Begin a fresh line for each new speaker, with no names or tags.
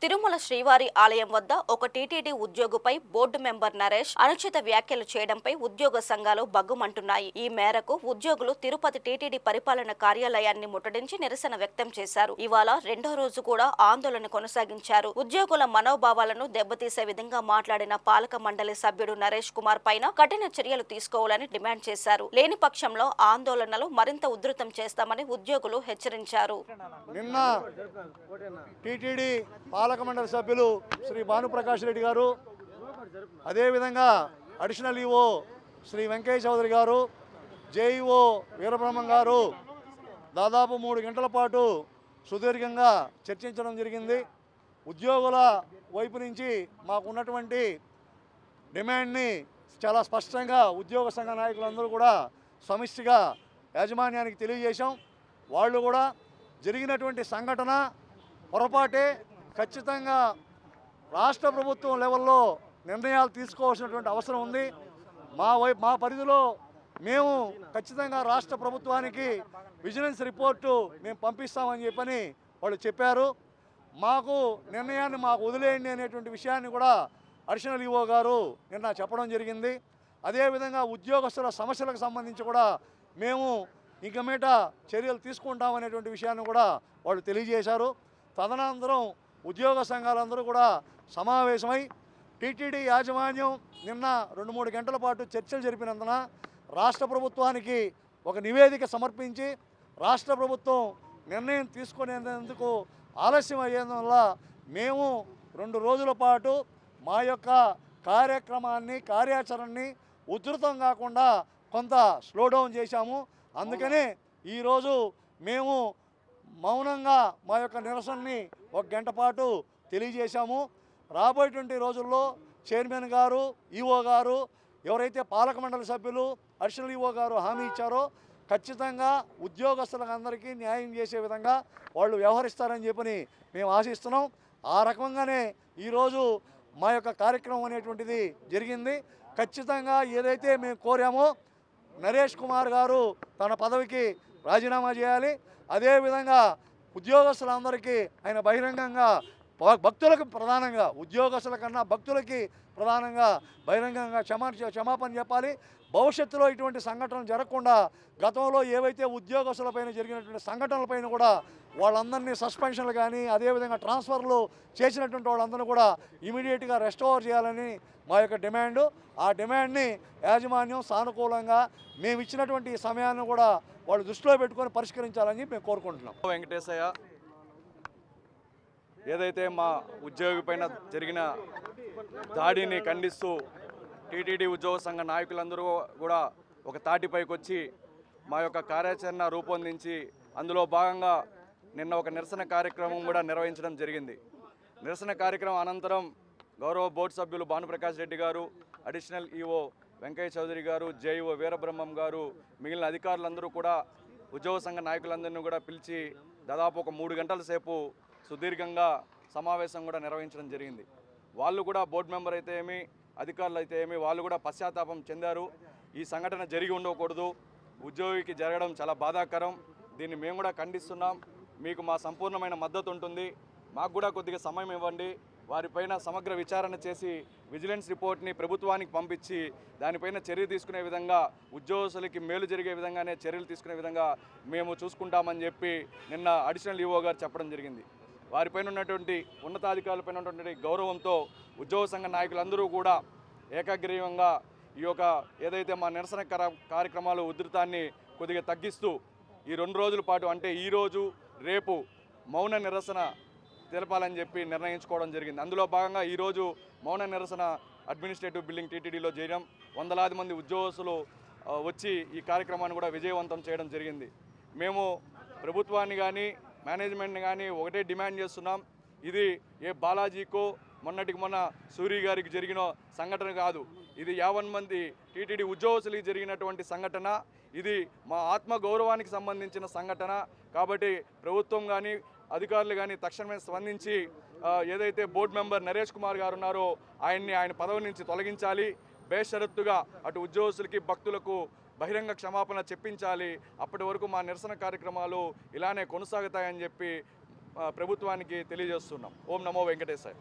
తిరుమల శ్రీవారి ఆలయం వద్ద ఒక టీటీడీ ఉద్యోగిపై బోర్డు మెంబర్ నరేష్ అనుచిత వ్యాఖ్యలు చేయడంపై ఉద్యోగ సంఘాలు బగ్గుమంటున్నాయి. ఈ మేరకు ఉద్యోగులు తిరుపతి టీటీడీ పరిపాలన కార్యాలయాన్ని ముట్టడించి నిరసన వ్యక్తం చేశారు. ఇవాళ రెండో రోజు కూడా ఆందోళన కొనసాగించారు. ఉద్యోగుల మనోభావాలను దెబ్బతీసే విధంగా మాట్లాడిన పాలక మండలి సభ్యుడు నరేష్ కుమార్ పైన కఠిన చర్యలు తీసుకోవాలని డిమాండ్ చేశారు. లేని పక్షంలో ఆందోళనలు మరింత ఉధృతం చేస్తామని ఉద్యోగులు హెచ్చరించారు.
పాలక మండలి సభ్యులు శ్రీ భానుప్రకాష్ రెడ్డి గారు, అదేవిధంగా అడిషనల్ ఈఓ శ్రీ వెంకయ్య చౌదరి గారు, జేఈఓ వీరబ్రహ్మం గారు దాదాపు 3 గంటల పాటు సుదీర్ఘంగా చర్చించడం జరిగింది. ఉద్యోగుల వైపు నుంచి మాకున్నటువంటి డిమాండ్ని చాలా స్పష్టంగా ఉద్యోగ సంఘ నాయకులందరూ కూడా సమిష్టిగా యాజమాన్యానికి తెలియజేశాం. వాళ్ళు కూడా జరిగినటువంటి సంఘటన పొరపాటే, ఖచ్చితంగా రాష్ట్ర ప్రభుత్వం లెవెల్లో నిర్ణయాలు తీసుకోవాల్సినటువంటి అవసరం ఉంది. మా పరిధిలో మేము ఖచ్చితంగా రాష్ట్ర ప్రభుత్వానికి విజిలెన్స్ రిపోర్టు మేము పంపిస్తామని చెప్పని వాళ్ళు చెప్పారు. మాకు నిర్ణయాన్ని మాకు వదిలేయండి అనేటువంటి విషయాన్ని కూడా అడిషనల్ ఈఓ గారు నిన్న చెప్పడం జరిగింది. అదేవిధంగా ఉద్యోగస్తుల సమస్యలకు సంబంధించి కూడా మేము ఇంక మీట చర్యలు తీసుకుంటామనేటువంటి విషయాన్ని కూడా వాళ్ళు తెలియజేశారు. తదనంతరం ఉద్యోగ సంఘాలందరూ కూడా సమావేశమై టీటీడీ యాజమాన్యం నిన్న 2-3 గంటల పాటు చర్చలు జరిపినందున రాష్ట్ర ప్రభుత్వానికి ఒక నివేదిక సమర్పించి రాష్ట్ర ప్రభుత్వం నిర్ణయం తీసుకునేందుకు ఆలస్యం అయ్యేందువల్ల మేము 2 రోజుల పాటు మా యొక్క కార్యాచరణని ఉధృతం కాకుండా కొంత స్లోడౌన్ చేశాము. అందుకనే ఈరోజు మేము మౌనంగా మా యొక్క నిరసనని 1 గంట పాటు తెలియజేశాము. రాబోయేటువంటి రోజుల్లో చైర్మన్ గారు, ఈఓ గారు, ఎవరైతే పాలక మండలి సభ్యులు, అడిషనల్ ఈఓ గారు హామీ ఇచ్చారో ఖచ్చితంగా ఉద్యోగస్తులకు అందరికీ న్యాయం చేసే విధంగా వాళ్ళు వ్యవహరిస్తారని చెప్పని మేము ఆశిస్తున్నాం. ఆ రకంగానే ఈరోజు మా యొక్క కార్యక్రమం అనేటువంటిది జరిగింది. ఖచ్చితంగా ఏదైతే మేము కోరామో నరేష్ కుమార్ గారు తన పదవికి రాజీనామా చేయాలి. అదేవిధంగా ఉద్యోగస్తులందరికీ ఆయన బహిరంగంగా భక్తులకు ప్రధానంగా, ఉద్యోగస్తుల కన్నా భక్తులకి ప్రధానంగా బహిరంగంగా క్షమాపణ చెప్పాలి. భవిష్యత్తులో ఇటువంటి సంఘటనలు జరగకుండా గతంలో ఏవైతే ఉద్యోగస్తులపైన జరిగినటువంటి సంఘటనలపైన కూడా వాళ్ళందరినీ సస్పెన్షన్లు కానీ అదేవిధంగా ట్రాన్స్ఫర్లు చేసినటువంటి వాళ్ళందరినీ కూడా ఇమీడియట్గా రెస్టోర్ చేయాలని మా యొక్క డిమాండు. ఆ డిమాండ్ని యాజమాన్యం సానుకూలంగా మేము ఇచ్చినటువంటి సమయాన్ని కూడా వాళ్ళు దృష్టిలో పెట్టుకొని పరిష్కరించాలని మేము కోరుకుంటున్నాం.
వెంకటేశయ్య, ఏదైతే మా ఉద్యోగి పైన జరిగిన దాడిని ఖండిస్తూ టీటీడీ ఉద్యోగ సంఘ నాయకులందరూ కూడా ఒక తాటిపైకి వచ్చి మా యొక్క కార్యాచరణ రూపొందించి అందులో భాగంగా నిన్న ఒక నిరసన కార్యక్రమం కూడా నిర్వహించడం జరిగింది. నిరసన కార్యక్రమం అనంతరం గౌరవ బోర్డు సభ్యులు భానుప్రకాష్ రెడ్డి గారు, అడిషనల్ ఈఓ వెంకయ్య చౌదరి గారు, జేఈఓ వీరబ్రహ్మం గారు, మిగిలిన అధికారులందరూ కూడా ఉద్యోగ సంఘ నాయకులందరినీ కూడా పిలిచి దాదాపు ఒక 3 గంటల సేపు సుదీర్ఘంగా సమావేశం కూడా నిర్వహించడం జరిగింది. వాళ్ళు కూడా బోర్డు మెంబర్ అయితే ఏమి, అధికారులు అయితే ఏమి, వాళ్ళు కూడా పశ్చాత్తాపం చెందారు. ఈ సంఘటన జరిగి ఉండకూడదు, ఉద్యోగికి జరగడం చాలా బాధాకరం, దీన్ని మేము కూడా ఖండిస్తున్నాం, మీకు మా సంపూర్ణమైన మద్దతు ఉంటుంది, మాకు కూడా కొద్దిగా సమయం ఇవ్వండి, వారిపైన సమగ్ర విచారణ చేసి విజిలెన్స్ రిపోర్ట్ని ప్రభుత్వానికి పంపించి దానిపైన చర్య తీసుకునే విధంగా, ఉద్యోగస్తులకి మేలు జరిగే విధంగానే చర్యలు తీసుకునే విధంగా మేము చూసుకుంటామని చెప్పి నిన్న అడిషనల్ ఈఓ గారు చెప్పడం జరిగింది. వారిపైన ఉన్నటువంటి ఉన్నతాధికారులపైన ఉన్నటువంటి గౌరవంతో ఉద్యోగ సంఘ నాయకులందరూ కూడా ఏకాగ్రీవంగా ఈ యొక్క ఏదైతే మా నిరసన కార్యక్రమాలు ఉధృతాన్ని కొద్దిగా తగ్గిస్తూ ఈ 2 రోజుల పాటు అంటే ఈరోజు రేపు మౌన నిరసన తెలపాలని చెప్పి నిర్ణయించుకోవడం జరిగింది. అందులో భాగంగా ఈరోజు మౌన నిరసన అడ్మినిస్ట్రేటివ్ బిల్డింగ్ టీటీడీలో చేయడం, వందలాది మంది ఉద్యోగస్తులు వచ్చి ఈ కార్యక్రమాన్ని కూడా విజయవంతం చేయడం జరిగింది. మేము ప్రభుత్వాన్ని కానీ మేనేజ్మెంట్ని కానీ ఒకటే డిమాండ్ చేస్తున్నాం, ఇది ఏ బాలాజీకో మొన్నటికి మొన్న సూరి గారికి జరిగిన సంఘటన కాదు, ఇది 50 మంది టీటీడీ ఉద్యోగస్తులకి జరిగినటువంటి సంఘటన, ఇది మా ఆత్మ గౌరవానికి సంబంధించిన సంఘటన. కాబట్టి ప్రభుత్వం కానీ అధికారులు కానీ తక్షణమే స్పందించి ఏదైతే బోర్డు మెంబర్ నరేష్ కుమార్ గారు ఉన్నారో ఆయన పదవి నుంచి తొలగించాలి, బేషరత్తుగా అటు ఉద్యోగస్తులకి భక్తులకు బహిరంగ క్షమాపణ చెప్పించాలి. అప్పటి వరకు మా నిరసన కార్యక్రమాలు ఇలానే కొనసాగుతాయని చెప్పి ప్రభుత్వానికి తెలియజేస్తున్నాం. ఓం నమో వెంకటేశాయ.